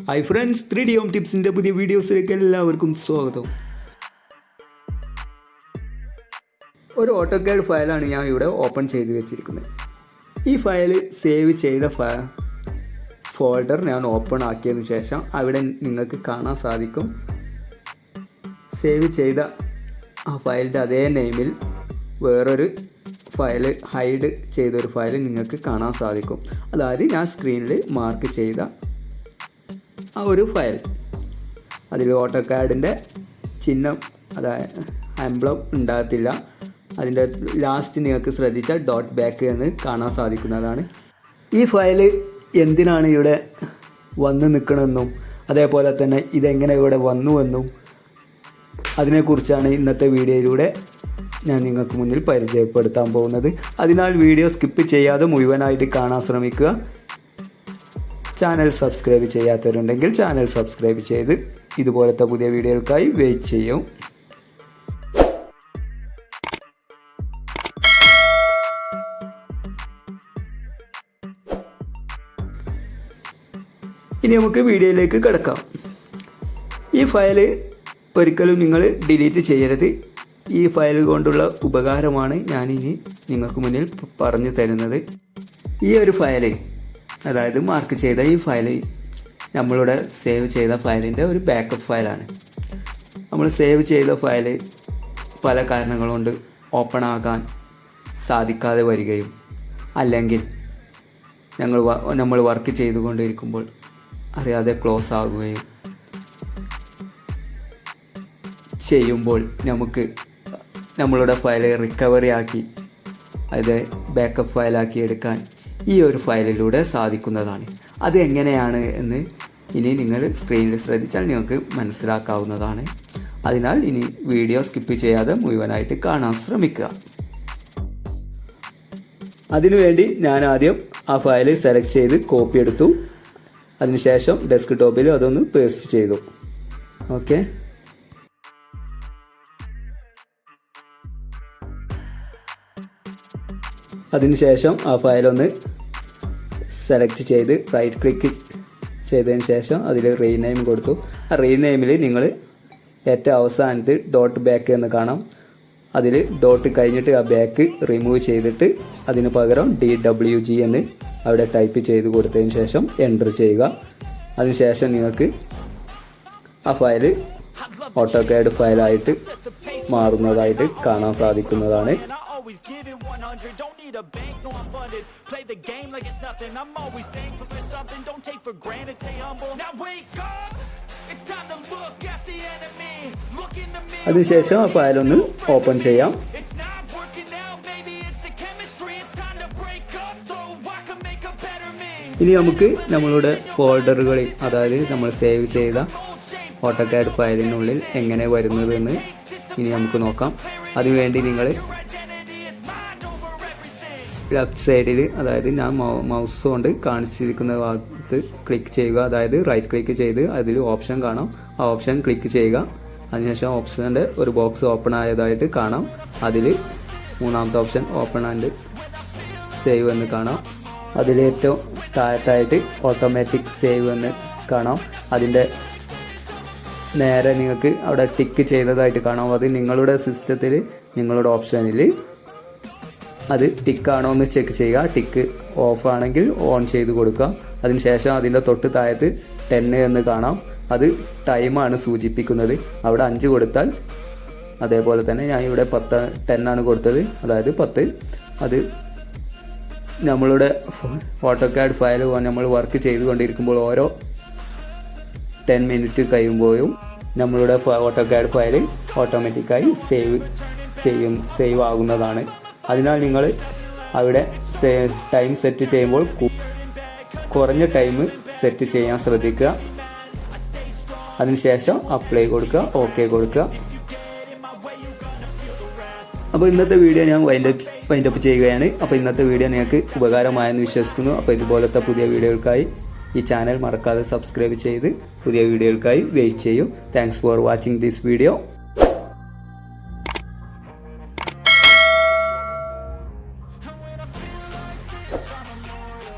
Hi friends, 3D home ടിപ്സിൻ്റെ പുതിയ വീഡിയോസിലേക്ക് എല്ലാവർക്കും സ്വാഗതം. ഒരു ഓട്ടോകാഡ് ഫയലാണ് ഞാൻ ഇവിടെ ഓപ്പൺ ചെയ്ത് വെച്ചിരിക്കുന്നത്. ഈ ഫയൽ സേവ് ചെയ്ത ഫോൾഡർ ഞാൻ ഓപ്പൺ ആക്കിയതിന് ശേഷം അവിടെ നിങ്ങൾക്ക് കാണാൻ സാധിക്കും സേവ് ചെയ്ത ആ ഫയലിൻ്റെ അതേ നെയിമിൽ വേറൊരു ഫയൽ ഹൈഡ് ചെയ്തൊരു ഫയൽ നിങ്ങൾക്ക് കാണാൻ സാധിക്കും. അതായത് ഞാൻ സ്ക്രീനിൽ മാർക്ക് ചെയ്ത ആ ഒരു ഫയൽ. അതിൽ ഓട്ടോകാഡിൻ്റെ ചിഹ്നം, അതായത് എംബ്ലം ഉണ്ടാകത്തില്ല. അതിൻ്റെ ലാസ്റ്റ് നിങ്ങൾക്ക് ശ്രദ്ധിച്ചാൽ ഡോട്ട് ബാക്ക് എന്ന് കാണാൻ സാധിക്കുന്നതാണ്. ഈ ഫയൽ എന്തിനാണ് ഇവിടെ വന്ന് നിൽക്കണമെന്നും അതേപോലെ തന്നെ ഇതെങ്ങനെ ഇവിടെ വന്നുവെന്നും അതിനെക്കുറിച്ചാണ് ഇന്നത്തെ വീഡിയോയിലൂടെ ഞാൻ നിങ്ങൾക്ക് മുന്നിൽ പരിചയപ്പെടുത്താൻ പോകുന്നത്. അതിനാൽ വീഡിയോ സ്കിപ്പ് ചെയ്യാതെ മുഴുവനായിട്ട് കാണാൻ ശ്രമിക്കുക. ചാനൽ സബ്സ്ക്രൈബ് ചെയ്യാത്തവരുണ്ടെങ്കിൽ ചാനൽ സബ്സ്ക്രൈബ് ചെയ്ത് ഇതുപോലത്തെ പുതിയ വീഡിയോകൾക്കായി വെയിറ്റ് ചെയ്യും. ഇനി നമുക്ക് വീഡിയോയിലേക്ക് കിടക്കാം. ഈ ഫയൽ ഒരിക്കലും നിങ്ങൾ ഡിലീറ്റ് ചെയ്യരുത്. ഈ ഫയൽ കൊണ്ടുള്ള ഉപകാരമാണ് ഞാനിനി നിങ്ങൾക്ക് മുന്നിൽ പറഞ്ഞു തരുന്നത്. ഈ ഒരു ഫയൽ, അതായത് മാർക്ക് ചെയ്ത ഈ ഫയൽ നമ്മളുടെ സേവ് ചെയ്ത ഫയലിൻ്റെ ഒരു ബാക്കപ്പ് ഫയലാണ്. നമ്മൾ സേവ് ചെയ്ത ഫയൽ പല കാരണങ്ങൾ കൊണ്ട് ഓപ്പൺ ആകാൻ സാധിക്കാതെ വരികയും അല്ലെങ്കിൽ നമ്മൾ വർക്ക് ചെയ്തുകൊണ്ടിരിക്കുമ്പോൾ അറിയാതെ ക്ലോസ് ആകുകയും ചെയ്യുമ്പോൾ നമുക്ക് നമ്മളുടെ ഫയൽ റിക്കവറി ആക്കി അത് ബാക്കപ്പ് ഫയലാക്കി എടുക്കാൻ ഈ ഒരു ഫയലിലൂടെ സാധിക്കുന്നതാണ്. അത് എങ്ങനെയാണ് എന്ന് ഇനി നിങ്ങൾ സ്ക്രീനിൽ ശ്രദ്ധിച്ചാൽ നിങ്ങൾക്ക് മനസ്സിലാക്കാവുന്നതാണ്. അതിനാൽ ഇനി വീഡിയോ സ്കിപ്പ് ചെയ്യാതെ മുഴുവനായിട്ട് കാണാൻ ശ്രമിക്കുക. അതിനുവേണ്ടി ഞാൻ ആദ്യം ആ ഫയൽ സെലക്ട് ചെയ്ത് കോപ്പി എടുത്തു. അതിനുശേഷം ഡെസ്ക് ടോപ്പിൽ അതൊന്ന് പേസ്റ്റ് ചെയ്തു. ഓക്കെ, അതിനുശേഷം ആ ഫയലൊന്ന് സെലക്ട് ചെയ്ത് റൈറ്റ് ക്ലിക്ക് ചെയ്തതിന് ശേഷം അതിൽ റീനെയിം കൊടുത്തു. ആ റീനെയിമിൽ നിങ്ങൾ ഏറ്റവും അവസാനത്ത് ഡോട്ട് ബാക്ക് എന്ന് കാണാം. അതിൽ ഡോട്ട് കഴിഞ്ഞിട്ട് ആ ബാക്ക് റിമൂവ് ചെയ്തിട്ട് അതിന് പകരം DWG എന്ന് അവിടെ ടൈപ്പ് ചെയ്ത് കൊടുത്തതിന് ശേഷം എൻ്റർ ചെയ്യുക. അതിനുശേഷം നിങ്ങൾക്ക് ആ ഫയൽ ഓട്ടോകാഡ് ഫയലായിട്ട് മാറുന്നതായിട്ട് കാണാൻ സാധിക്കുന്നതാണ്. Always giving 100, don't need a bank, no I'm funded. Play the game like it's nothing, I'm always thankful for something. Don't take for granted, stay humble. Now wake up, it's time to look at the enemy. Look in the mirror. അതിനുശേഷം ആ file ഒന്ന് open ചെയ്യാം. It's not working out, maybe it's the chemistry. It's time to break up so I can make a better me. ഇനി നമുക്ക് നമ്മളുടെ ഫോൾഡറുകളിൽ, അതായത് നമ്മൾ save ചെയ്ത ഓട്ടോകാഡ് ഫയലിനുള്ളിൽ എങ്ങനെ വരുന്നതെന്ന് ഇനി നമുക്ക് നോക്കാം. അതിനുവേണ്ടി നിങ്ങൾ ലെഫ്റ്റ് സൈഡിൽ, അതായത് ഞാൻ മൗസ് കൊണ്ട് കാണിച്ചിരിക്കുന്ന ഭാഗത്ത് ക്ലിക്ക് ചെയ്യുക. അതായത് റൈറ്റ് ക്ലിക്ക് ചെയ്ത് അതിൽ ഓപ്ഷൻ കാണാം. ആ ഓപ്ഷൻ ക്ലിക്ക് ചെയ്യുക. അതിനുശേഷം ഓപ്ഷൻ്റെ ഒരു ബോക്സ് ഓപ്പൺ ആയതായിട്ട് കാണാം. അതിൽ മൂന്നാമത്തെ ഓപ്ഷൻ ഓപ്പൺ ആൻഡ് സേവ് എന്ന് കാണാം. അതിലേറ്റവും താഴത്തായിട്ട് ഓട്ടോമാറ്റിക് സേവ് എന്ന് കാണാം. അതിൻ്റെ നേരെ നിങ്ങൾക്ക് അവിടെ ടിക്ക് ചെയ്തതായിട്ട് കാണാം. അത് നിങ്ങളുടെ സിസ്റ്റത്തിൽ, നിങ്ങളുടെ ഓപ്ഷനിൽ അത് ടിക്കാണോ എന്ന് ചെക്ക് ചെയ്യുക. ടിക്ക് ഓഫ് ആണെങ്കിൽ ഓൺ ചെയ്ത് കൊടുക്കുക. അതിനുശേഷം അതിൻ്റെ തൊട്ട് താഴത്ത് 10 എന്ന് കാണാം. അത് ടൈമാണ് സൂചിപ്പിക്കുന്നത്. അവിടെ 5 കൊടുത്താൽ, അതേപോലെ തന്നെ ഞാൻ ഇവിടെ 10 ആണ് കൊടുത്തത്, അതായത് 10. അത് നമ്മളുടെ ഓട്ടോകാഡ് ഫയൽ നമ്മൾ വർക്ക് ചെയ്തുകൊണ്ടിരിക്കുമ്പോൾ ഓരോ 10 മിനിറ്റ് കഴിയുമ്പോഴും നമ്മളുടെ ഓട്ടോകാഡ് ഫയൽ ഓട്ടോമാറ്റിക്കായി സേവ് ആകുന്നതാണ്. അതിനാൽ നിങ്ങൾ അവിടെ ടൈം സെറ്റ് ചെയ്യുമ്പോൾ കുറഞ്ഞ ടൈം സെറ്റ് ചെയ്യാൻ ശ്രദ്ധിക്കുക. അതിനുശേഷം അപ്ലൈ കൊടുക്കുക, ഓക്കെ കൊടുക്കുക. അപ്പോൾ ഇന്നത്തെ വീഡിയോ ഞാൻ വൈൻഡപ്പ് ചെയ്യുകയാണ്. അപ്പോൾ ഇന്നത്തെ വീഡിയോ നിങ്ങൾക്ക് ഉപകാരമായെന്ന് വിശ്വസിക്കുന്നു. അപ്പോൾ ഇതുപോലത്തെ പുതിയ വീഡിയോകൾക്കായി ഈ ചാനൽ മറക്കാതെ സബ്സ്ക്രൈബ് ചെയ്ത് പുതിയ വീഡിയോകൾക്കായി വെയിറ്റ് ചെയ്യും. Thanks for watching this video.